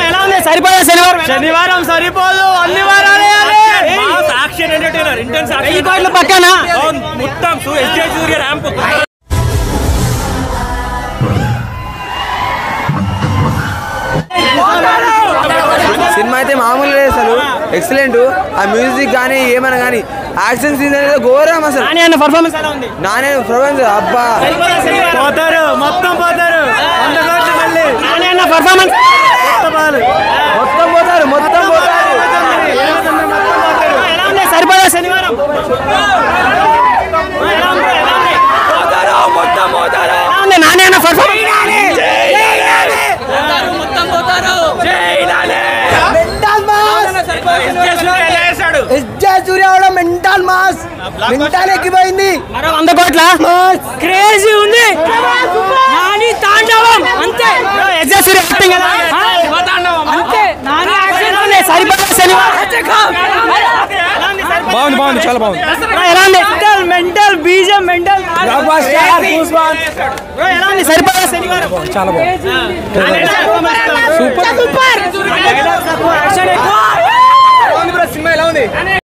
ఎలా ఉంది? సరిపోదా శనివారం? శనివారం సరిపోదు, అన్ని వారాలు యాక్షన్ ఎంటర్టైనర్ ఇంటెన్స్ యాక్షన్ పక్కన మొత్తం సూర్య ర్యాంప్. సినిమా అయితే మామూలు లేదు అసలు, ఎక్సలెంట్. ఆ మ్యూజిక్ కానీ ఏమైనా కానీ యాక్షన్ సీన్ అనేది ఘోరం అసలు. నాని పర్ఫార్మెన్స్ ఎలా ఉంది? నాని పర్ఫార్మెన్స్ అబ్బా పోతారు, మొత్తం పోతారు. నాని అన్న పర్ఫార్మెన్స్ మొత్తం పోతారు, మొత్తం పోతారు. ఎలా ఉంది? సరిపోదా శనివారం? నాని అన్న పర్ఫార్మెన్స్ మెంటల్ మాస్, మెంటల్ ఎక్కిపోయింది. 100 కోట్ల క్రేజీ ఉంది. నాని తాండవం అంతే. యాక్టింగ్ అంతే. నాని యాక్షన్ సరిపోదా శనివారం? బాగుంది, బాగుంది, చాలా బాగుంది. ఎలా ఉంది? మెంటల్ బీజం, మెంటల్ ఎలా ఉంది? సరిపోదా శనివారం? చాలా బాగుంది, సూపర్ సూపర్. సినిమా ఎలా ఉంది?